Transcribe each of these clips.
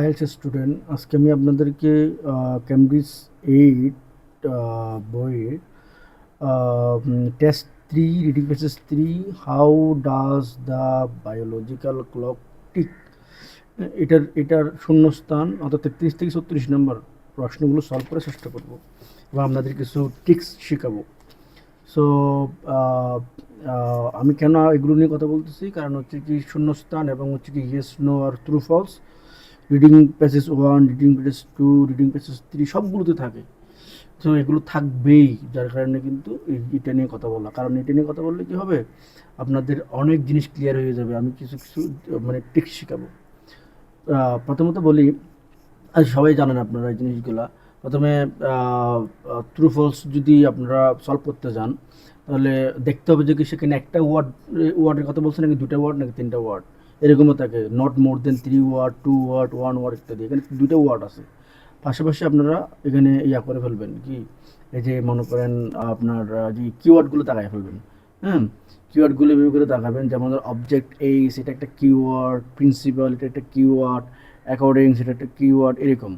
IELTS student, আজকে আমি আপনাদেরকে ক্যামব্রিজ 8 বইয়ের test 3 reading passages 3 how does the biological clock tick, এটার শূন্যস্থান অর্থাৎ 33 থেকে 36 নম্বর প্রশ্নগুলো সলভ করে চেষ্টা করব এবং আপনাদের কিছু টিক্স শেখাবো। সো আমি কেন এগুলো নিয়ে কথা বলতেছি, কারণ হচ্ছে কি শূন্যস্থান এবং হচ্ছে কি ইয়েস নো আর true false, reading passage 1, reading passage 2, reading passage 3 সবগুলোতে থাকে। তো এগুলো থাকবেই, যার কারণে কিন্তু এটা নিয়ে কথা বলা, কারণ এটা নিয়ে কথা বললে কী হবে, আপনাদের অনেক জিনিস ক্লিয়ার হয়ে যাবে। আমি কিছু কিছু মানে ট্রিক্স শেখাবো। প্রথমত বলি, সবাই জানেন আপনারা এই জিনিসগুলা। প্রথমে ট্রু ফলস যদি আপনারা সলভ করতে যান, তাহলে দেখতে হবে যে কি সেখানে একটা ওয়ার্ডের কথা বলছে নাকি দুটো ওয়ার্ড নাকি তিনটা ওয়ার্ড, এরকমও থাকে। Not more than 3 word, 2 word, 1 word ইত্যাদি। এখানে দুটো ওয়ার্ড আছে। পাশাপাশি আপনারা এখানে করে ফেলবেন কি, এই যে মনে করেন আপনার যে কিওয়ার্ডগুলো তাকায় ফেলবেন। হ্যাঁ, কিওয়ার্ডগুলো এভাবে করে তাকাবেন, যেমন অবজেক্ট এইস এটা একটা কিওয়ার্ড, প্রিন্সিপাল এটা একটা কিওয়ার্ড, অ্যাকর্ডিং সেটা একটা কিওয়ার্ড, এরকম।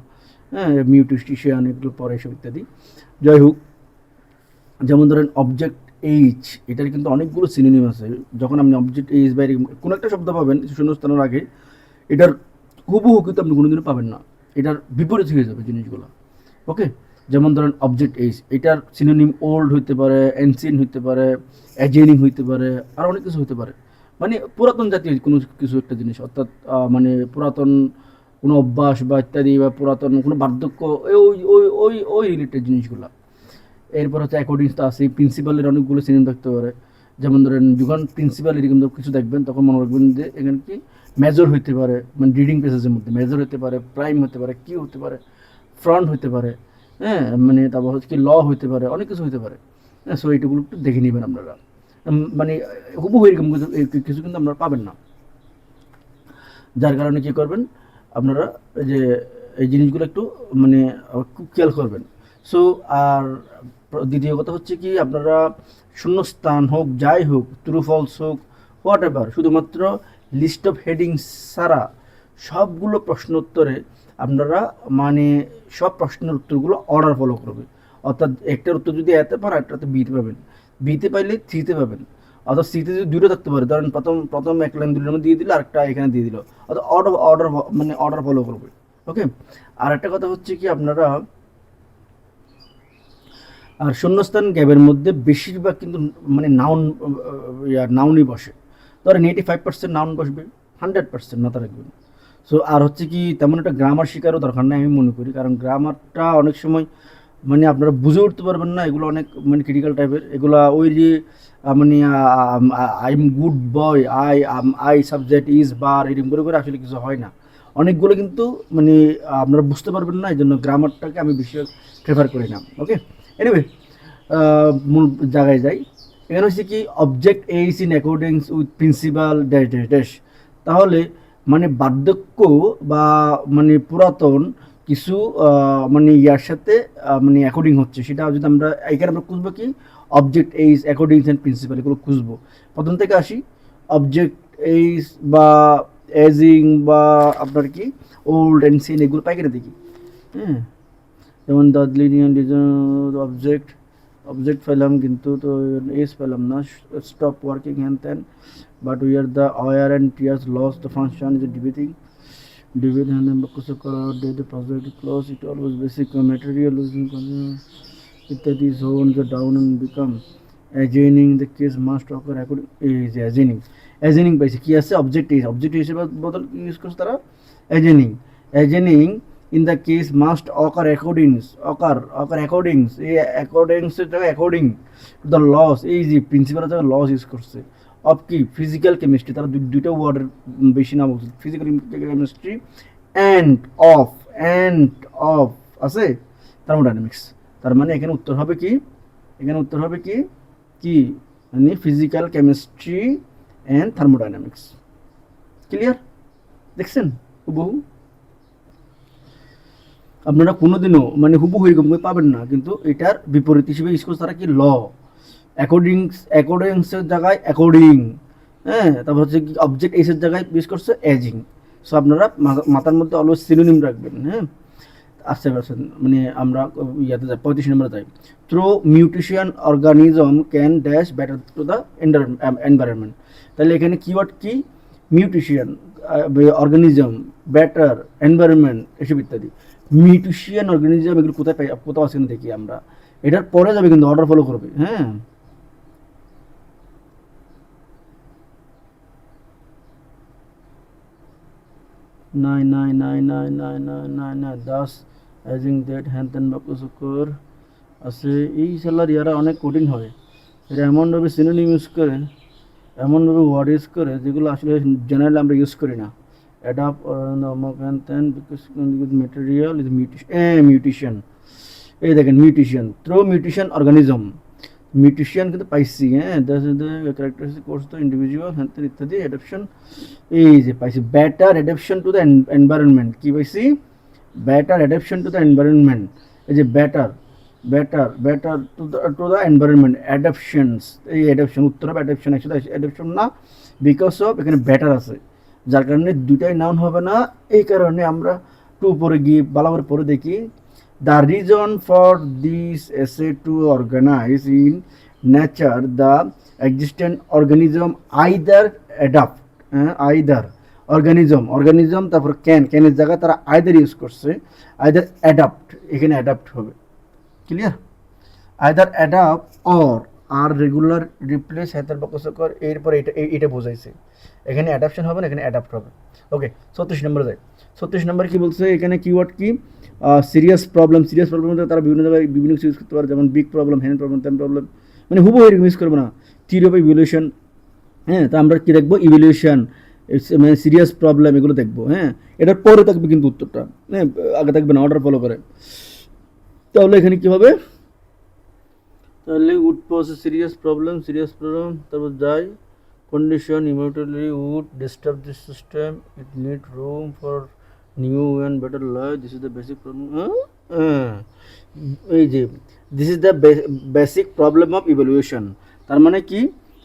হ্যাঁ, মিউটিস্টিশিয়ান এগুলো পরে এসব ইত্যাদি। যাই হোক, যেমন ধরেন অবজেক্ট এইচ, এটার কিন্তু অনেকগুলো সিনোনিম আছে। যখন আপনি অবজেক্ট এইচ বাইরে কোনো একটা শব্দ পাবেন শূন্যস্থানের আগে, এটার হুবহু কিন্তু আপনি কোনোদিনও পাবেন না, এটার বিপরীত হয়ে যাবে জিনিসগুলো। ওকে, যেমন ধরেন অবজেক্ট এইচ, এটার সিনোনিম ওল্ড হইতে পারে, অ্যানসিয়েন্ট হইতে পারে, অ্যাজেনিং হইতে পারে, আর অনেক কিছু হতে পারে। মানে পুরাতন জাতীয় কোনো কিছু একটা জিনিস, অর্থাৎ মানে পুরাতন কোনো অভ্যাস বা ইত্যাদি, বা পুরাতন কোনো বার্ধক্য, ওই ওই ওই ওই রিলেটেড জিনিসগুলো। এরপর হচ্ছে অ্যাকর্ডিংস তো আছে, প্রিন্সিপালের অনেকগুলো সিনোনিম থাকতে পারে। যেমন ধরেন যখন প্রিন্সিপাল এরকম কিছু দেখবেন, তখন মনে রাখবেন যে এখানে কি মেজর হইতে পারে, মানে রিডিং পেসেজের মধ্যে মেজর হতে পারে, প্রাইম হতে পারে, কি হতে পারে, ফ্রন্ট হতে পারে। হ্যাঁ, মানে তারপর হচ্ছে কি ল হতে পারে, অনেক কিছু হতে পারে। হ্যাঁ, সো এইটুকুলো একটু দেখে নেবেন আপনারা। মানে হুবহু এরকম কিছু কিন্তু আপনারা পাবেন না, যার কারণে কী করবেন আপনারা, এই যে এই জিনিসগুলো একটু মানে খুব খেয়াল করবেন। সো আর দ্বিতীয় কথা হচ্ছে কি, আপনারা শূন্যস্থান হোক, যাই হোক, ট্রু ফলস হোক, হোয়াট এভার, শুধুমাত্র লিস্ট অফ হেডিংস ছাড়া সবগুলো প্রশ্ন উত্তরে আপনারা মানে সব প্রশ্নের উত্তরগুলো অর্ডার ফলো করবে। অর্থাৎ একটার উত্তর যদি এতে পান, একটাতে বিতে পাবেন, বিতে পাইলে থ্রিতে পাবেন। অর্থাৎ সিতে যদি দুটো থাকতে পারে, ধরেন প্রথম প্রথম এক লাইন দুটো দিয়ে দিল, আরেকটা এখানে দিয়ে দিল, অর্থাৎ অর্ডার অর্ডার মানে অর্ডার ফলো করবে। ওকে, আর একটা কথা হচ্ছে কি, আপনারা আর শূন্যস্থান গ্যাপের মধ্যে বেশিরভাগ কিন্তু মানে নাউনই বসে। ধরেন 85% নাউন বসবে, 100% মাথা রাখবেন। সো আর হচ্ছে কি, তেমন একটা গ্রামার শেখারও দরকার নেই আমি মনে করি, কারণ গ্রামারটা অনেক সময় মানে আপনারা বুঝে উঠতে পারবেন না, এগুলো অনেক মানে ক্রিটিক্যাল টাইপের। এগুলো ওই যে মানে I am good boy, I subject is বার, এরকম করে আসলে কিছু হয় না অনেকগুলো, কিন্তু মানে আপনারা বুঝতে পারবেন না, এই জন্য গ্রামারটাকে আমি বেশি প্রেফার করি না। ওকে, এনিওয়ে, মূল জায়গায় যাই। এখানে হচ্ছে কি, object ages in accordance with principle dash dash dash. তাহলে মানে বার্ধক্য বা মানে পুরাতন কিছু মানে ইয়ার সাথে মানে অ্যাকর্ডিং হচ্ছে, সেটা যদি আমরা এখানে আমরা খুঁজবো কি, object ages, accordance and principle, এগুলো খুঁজবো। প্রথম থেকে আসি, অবজেক্ট এইস বা এজিং বা আপনার কি ওল্ড অ্যান্সিয়েন্ট, এগুলো পাইকারি দেখি। হ্যাঁ, যেমন দ্য লিনিয়ার অবজেক্ট, অবজেক্ট পেলাম কিন্তু তো এস পেলাম না, স্টপ ওয়ার্কিং হ্যান ত্যান, but we are the wear and tears loss the function is debating debate hand the project close, it always basic material losing ইত্যাদি zone the down and become assigning the case must occur according is assigning, assigning পাইছে কি আছে, object is, object হিসেবে বদল use করছে তারা, assigning, assigning in the case must occur accordings, occur accordings, এই accordings এর জায়গায় according to the laws, এই যে প্রিন্সিপালের জায়গায় laws ইউজ করছে। অফ কি, ফিজিক্যাল কেমিস্ট্রি, তারা দুইটা ওয়ার্ডের বেশি নাম বলছে, physical chemistry and of, and of আছে থার্মোডাইনামিক্স। তার মানে এখানে উত্তর হবে কি, এখানে উত্তর হবে কি, কি মানে physical chemistry and thermodynamics. Clear, দেখছেন হুবহু। আপনারা কোনোদিনও মানে হুবহু এরকম পাবেন না, কিন্তু এটার বিপরীত হিসেবে ইউজ করছে তারা কি, ল। অ্যাকর্ডিংস, অ্যাকর্ডিংসের জায়গায় অ্যাকর্ডিং। হ্যাঁ, তারপর হচ্ছে কি, অবজেক্ট এইসের জায়গায় ইউজ করছে এজিং। সো আপনারা মাথার মধ্যে অলওয়েজ সিনোনিম রাখবেন, হ্যাঁ। আসতে পারছেন, মানে আমরা ইয়াতে যাই 35 নম্বরে যাই। Through mutation organism can dash better to the environment. তাহলে এখানে কিওয়ার্ড কি? মিউটেশন, অর্গানিজম, বেটার, এনভায়রনমেন্ট, এসব ইত্যাদি। মিউটেশন অর্গানিজম এগুলো কোথায় পাই, কোথাও আছে দেখি আমরা, এটার পরে যাবে কিন্তু অর্ডার ফলো করবে, হ্যাঁ। নাই নাই নাই নাই নাই নাই নাই নাই দাস অ্যাজিং দ্যাট হ্যান ত্যান বাক্যচক্কর আছে। এই সালার ইয়ারা অনেক কঠিন হয়, এরা এমনভাবে সিনোনিম ইউজ করে, এমনভাবে ওয়ার্ড ইউজ করে যেগুলো আসলে জেনারেলি আমরা ইউজ করি না। অ্যাডাপ্ট অমুক হ্যান ত্যান বিকজ মেটেরিয়াল ইজ মিউটেশন। এই দেখেন mutation, through mutation organism, mutation কিন্তু পাইছি, হ্যাঁ। ক্যারেক্টারিস্টিক কোর্স দ্য ইন্ডিভিজুয়াল হ্যান ত্যান ইত্যাদি অ্যাডাপশন। এই যে পাইছি better adaption to the environment, কি পাইছি? Better adaption to the environment. এই যে better better better to the environment, adaptions, এই অ্যাডাপশন উত্তর হবে অ্যাডাপশন, একসাথে অ্যাডাপশন না, বিকজ অফ এখানে বেটার আছে, যার কারণে দুইটাই নাউন হবে না। এই কারণে আমরা টু পরে গিয়ে ভালো পরে দেখি। The reason for this essay to organise in nature the existent organism either adapt, either organism তারপর ক্যানের জায়গায় তারা আইদার ইউজ করছে, আইদার অ্যাডাপ্ট, এখানে অ্যাডাপ্ট হবে, ক্লিয়ার। আইদার অ্যাডাপ্ট অর আর রেগুলার রিপ্লেস হেতার বাক্যচক্কর, এরপর এটা বোঝাইছে, এখানে অ্যাডাপশন হবে না, এখানে অ্যাডাপ্ট হবে। ওকে, 36 নম্বরে যায়। 36 নম্বর কি বলছে এখানে, কিওয়ার্ড কি? সিরিয়াস প্রবলেম তারা বিভিন্ন জায়গায় বিভিন্ন কিছু ইউজ করতে পারে, যেমন big problem, hand problem, ten problem, মানে হুবহু এরকম ইউজ করবো না। থিওরি অফ ইভ্যালুয়েশন, হ্যাঁ, তা আমরা কি দেখবো? ইভ্যালুয়েশন, মানে সিরিয়াস প্রবলেম, এগুলো দেখবো, হ্যাঁ। এটার পরে থাকবে কিন্তু উত্তরটা, হ্যাঁ, আগে থাকবে না, অর্ডার ফলো করে। তাহলে এখানে কি হবে? তাহলে উড পজ সিরিয়াস প্রবলেম, তারপর যাই condition immediately would disturb this system, it need room for new and better life, this is the basic problem. এই যে this is the basic problem of evaluation, তার মানে কি?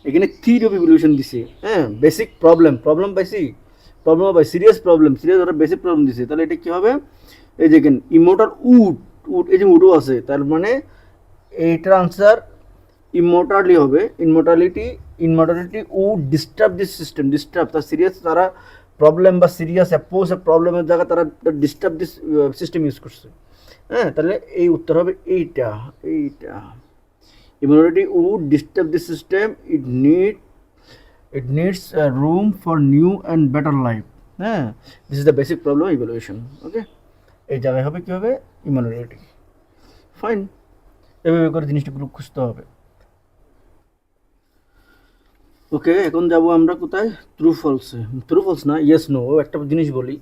এখানে থিওরি অফ ইভ্যালুয়েশন দিছে, হ্যাঁ। বেসিক প্রবলেম পাইছি, problem পাই, সিরিয়াস ওরা বেসিক প্রবলেম দিছে, তাহলে এটা কি হবে? এই দেখেন ইমোটার উড, এই যে উডও আছে, তার মানে এইটার আনসার ইমোর্টালি হবে, immortality would disturb this system, disturb তার সিরিয়াস, তারা প্রবলেম বা সিরিয়াস অ্যাপোজ প্রবলেমের জায়গায় তারা ডিস্টার্ব দিস সিস্টেম ইউজ করছে, হ্যাঁ। তাহলে এই উত্তর হবে এইটা, immunity would disturb this system, it needs room for new and better life, হ্যাঁ। This is the basic problem evaluation. Okay, এই জায়গায় হবে কী হবে? ইমিউনিটি। ফাইন, এভাবে করে জিনিসটা গ্রুপ খুঁজতে হবে। ওকে, এখন যাব আমরা কোথায়? ট্রু ফলস না, ইয়েস নো। একটা জিনিস বলি,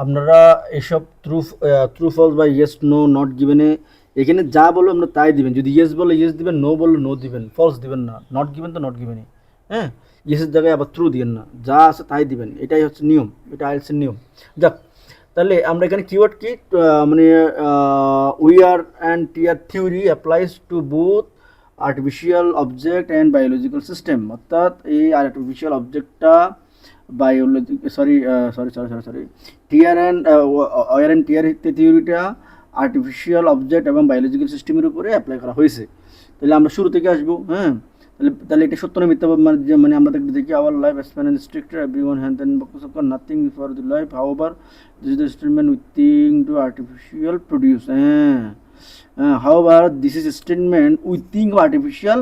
আপনারা এসব ট্রু ফলস বা ইয়েস নো নট গিভেনে এখানে যা বলো আমরা তাই দিবেন। যদি ইয়েস বলে ইয়েস দিবেন, নো বললে নো দিবেন, ফলস দিবেন না, নট গিভেন তো নট গিভেনই, হ্যাঁ। ইয়েসের জায়গায় আবার ট্রু দিবেন না, যা আছে তাই দিবেন, এটাই হচ্ছে নিয়ম, এটা আইএলটিএস নিয়ম। যাক, তাহলে আমরা এখানে কিওয়ার্ড কি, মানে we are and tear theory applies to both artificial object and biological system, অর্থাৎ এই আর্টিফিশিয়াল অবজেক্টটা টিয়ার অ্যান্ড টিয়ার থিওরিটা আর্টিফিশিয়াল অবজেক্ট এবং বায়োলজিক্যাল সিস্টেমের উপরে অ্যাপ্লাই করা হয়েছে। তাহলে আমরা শুরু থেকে আসবো, হ্যাঁ। তাহলে এটা সত্য না মিথ্যা, মানে আমরা দেখি our life span and stricter everyone হ্যান then nothing for the life however this is the statement within to artificial produce, however this is statement within artificial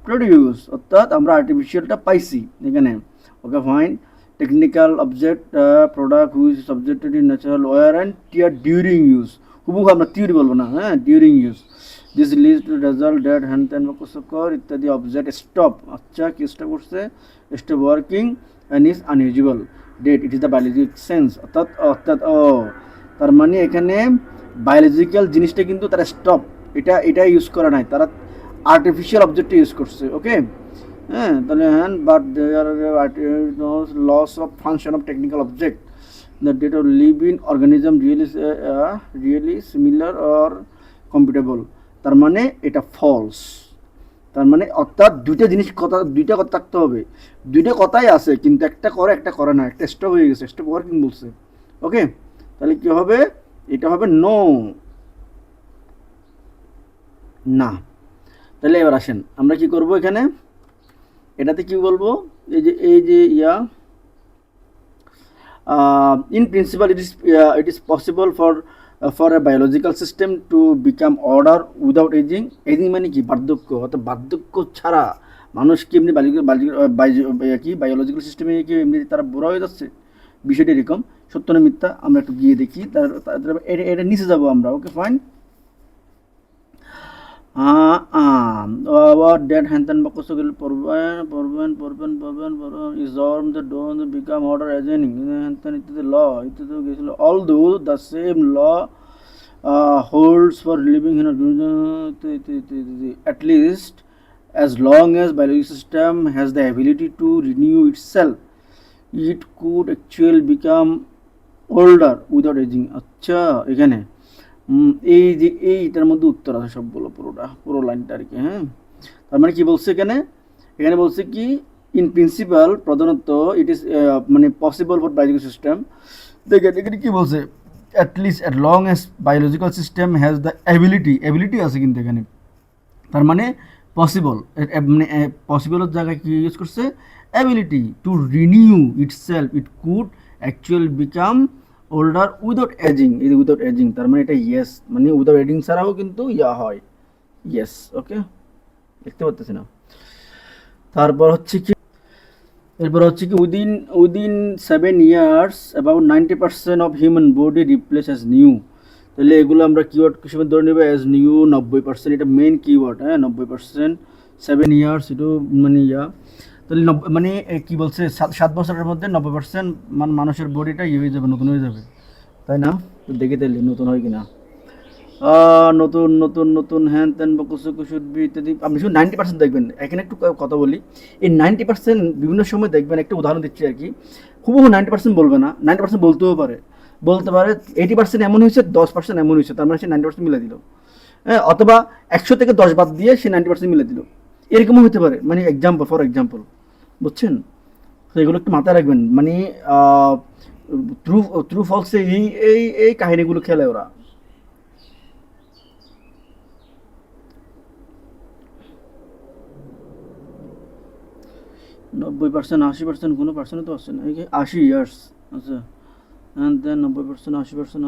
produce, অর্থাৎ আমরা আর্টিফিশিয়ালটা পাইছি এখানে। Okay, fine. Technical object product which is subjected in natural wear and tear during use, হুবহু আমরা theory বলবো না, হ্যাঁ, during use. This leads to result that হ্যান ত্যান বাক্যচক্কর ইত্যাদি অবজেক্ট স্টপ, আচ্ছা কি স্টপ করছে? Stop working and is unusual date, it is the biologic sense, অর্থাৎ তার মানে এখানে বায়োলজিক্যাল জিনিসটা কিন্তু তারা স্টপ, এটা ইউজ করা নাই, তারা আর্টিফিশিয়াল অবজেক্টটা ইউজ করছে। ওকে, হ্যাঁ, তাহলে হ্যাঁ, but there loss of function of technical object the date of living organism really similar or compatible, তার মানে এটা ফলস, তার মানে অর্থাৎ দুইটা কথা থাকতে হবে, দুইটা কথাই আছে কিন্তু একটা করে একটা করে না, একটা স্টপ হয়ে গেছে, স্টপ ওয়ার্কিং বলছে। ওকে, তাহলে কি হবে, এটা হবে নো, না। তাহলে এবার আসেন আমরা কি করব, এখানে এটাতে কি বলবো, এই যে in principle it is possible for a biological system to become order without aging. aging মানে কি, বার্ধক্য, অর্থাৎ বার্ধক্য ছাড়া মানুষ কি এমনি বায়োলজিক্যাল সিস্টেমে কি এমনি তারা বুড়া হয়ে যাচ্ছে, বিষয়টা এরকম। সত্য না মিথ্যা আমরা একটু গিয়ে দেখি, এটা নিচে যাবো আমরা। Okay fine, our dead hantan bakosogil porben is on the don't become order aging hantan it is the law, it is the although the same law holds for living in at least as long as biological system has the ability to renew itself it could actually become older without aging। আচ্ছা, এখানে এই যে এইটার মধ্যে উত্তর আছে সবগুলো, পুরো লাইনটা আর কি। হ্যাঁ, তার মানে কি বলছে এখানে বলছে কি ইন প্রিন্সিপাল প্রধানত ইট ইজ মানে পসিবল ফর বায়োলজিক্যাল সিস্টেম। দেখেন এখানে কি বলছে, at least at long as biological system has the ability আছে কিন্তু এখানে, তার মানে পসিবল, মানে পসিবলের জায়গায় কি ইউজ করছে, ability to renew itself it could actual become older without ageing. এই উইদাউট এজিং তার মানে এটা ইয়েস, মানে উইদাউট এজিং ছাড়াও কিন্তু হয়, ইয়েস। ওকে, দেখতে পাচ্ছি না। তারপর হচ্ছে কি, এরপর হচ্ছে কি within 7 years about 90% of human body replace as new. তাহলে এগুলো আমরা কিওয়ার্ড হিসেবে ধরে নেব অ্যাজ নিউ 90%, এটা মেন কিওয়ার্ড। হ্যাঁ, 90%, 7 years এটাও মানে তাহলে মানে কি বলছে, 7 বছরের মধ্যে 90% মানুষের বডিটা হয়ে যাবে, নতুন হয়ে যাবে, তাই না? দেখে তাহলে নতুন হয় কিনা, নতুন হ্যান ত্যান বা কুসুবি ইত্যাদি। আপনি শুধু 90% দেখবেন। এখানে একটু কথা বলি, এই 90% বিভিন্ন সময় দেখবেন, একটা উদাহরণ দিচ্ছি আর কি, হুবহু 90% বলবে না, 90% বলতে পারে 80% এমন হয়েছে, 10% এমন হয়েছে, তার মানে সে 90% মিলে দিল। হ্যাঁ, অথবা 100 থেকে 10 বাদ দিয়ে সে 90% মিলে দিল, এরকমও হতে পারে। মানে ফর এক্সাম্পল, বুঝছেন? তো এগুলো একটু মাথায় রাখবেন, মানে ট্রু ফলসে এই কাহিনীগুলো খেলে ওরা। নব্বই 80% কোনো পার্সেন্ট তো আসছে না, এই 80 ইয়ার্স, আচ্ছা, অ্যান্ড দেন 90%, 80%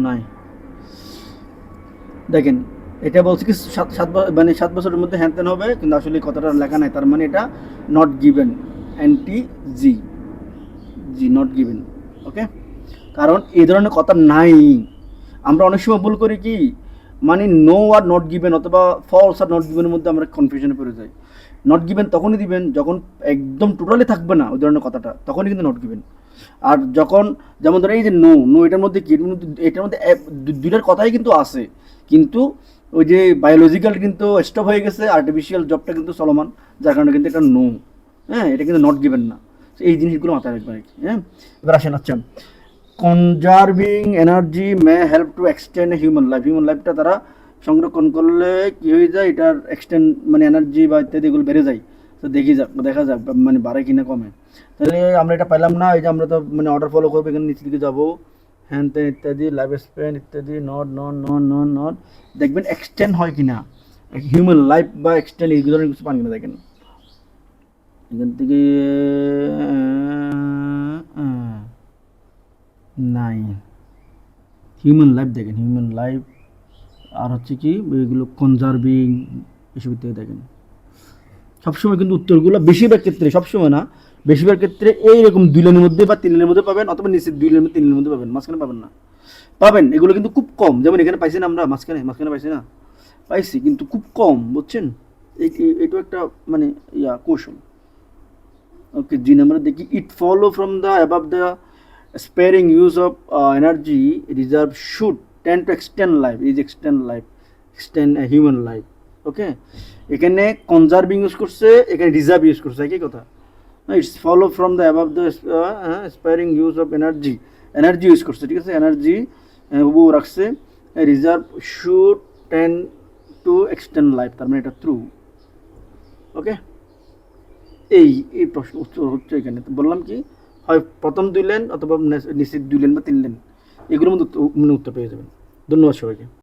নাই। দেখেন এটা বলছে কি 7 বছরের মধ্যে হ্যান ত্যান হবে, কিন্তু আসলে কথাটা লেখা নাই, তার মানে এটা not given, anti G not given. Okay, কারণ এই ধরনের কথা নাই। আমরা অনেক সময় ভুল করি কি, মানে নো আর নট গিভেন অথবা ফলস আর নট গিভেনের মধ্যে আমরা কনফিউশনে পড়ে যাই। নট গিভেন তখনই দিবেন যখন একদম টোটালি থাকবে না ওই ধরনের কথাটা, তখনই কিন্তু নট গিভেন। আর যখন, যেমন ধরেন এই যে নো এটার মধ্যে কি, এটার মধ্যে দুইটার কথাই কিন্তু আছে, কিন্তু ওই যে বায়োলজিক্যাল কিন্তু স্টপ হয়ে গেছে, আর্টিফিশিয়াল জবটা কিন্তু চলমান, যার কারণে কিন্তু এটা নো। হ্যাঁ, এটা কিন্তু নট গিভেন না। এই জিনিসগুলো মাথায় রাখবেন আর কি। হ্যাঁ, এবার আসেন, আচ্ছা, conserving energy may help to extend human লাইফটা তারা সংরক্ষণ করলে কী হয়ে যায়, এটার এক্সটেন্ড মানে এনার্জি বা ইত্যাদি এগুলো বেড়ে যায়। তো দেখা যাক মানে বাড়ে কিনা কমে। তাহলে আমরা এটা পাইলাম না, এই যে আমরা তো মানে অর্ডার ফলো করবো, এখানে নিচের দিকে যাবো, হ্যান ত্যান ইত্যাদি, লাইফ স্প্যান ইত্যাদি, নট দেখবেন এক্সটেন্ড হয় কিনা, হিউম্যান লাইফ বা এক্সটেন্ড এই ধরনের কিছু পান কিনা দেখেন। এখান থেকে নাই, হিউম্যান লাইফ দেখেন, হিউম্যান লাইফ আর হচ্ছে কি এগুলো কনজারভিং এসব ইত্যাদি দেখেন। সবসময় কিন্তু উত্তরগুলো বেশিরভাগ ক্ষেত্রে, সবসময় না, বেশিরভাগ ক্ষেত্রে এইরকম 2 লাইনের মধ্যে বা 3 লাইনের মধ্যে পাবেন, অথবা নিচে 2 লাইনের 3 লাইনের মধ্যে পাবেন, মাঝখানে পাবেন না। পাবেন, এগুলো কিন্তু খুব কম। যেমন এখানে পাইছি না আমরা, মাঝখানে পাইছি না, পাইছি কিন্তু খুব কম, বুঝছেন? এইটা একটা মানে কৌশল। ওকে, জি নাম্বার দেখি, it follow from the above the sparing use of energy reserve should tend to extend human life. ওকে, এখানে কনজারভিং ইউজ করছে, এখানে রিজার্ভ ইউজ করছে, একই কথা। It's follow from the above the sparing use of energy use করছে, ঠিক আছে, energy ও রাখছে reserve should tend to extend life, তার মানে এটা ট্রু। ওকে, এই প্রশ্ন উত্তর হচ্ছে এখানে। তো বললাম কি, হয় প্রথম 2 লাইন অথবা নিচের 2 লাইন বা 3 লাইন, এগুলোর মধ্যে উত্তর পেয়ে যাবেন। ধন্যবাদ সবাইকে।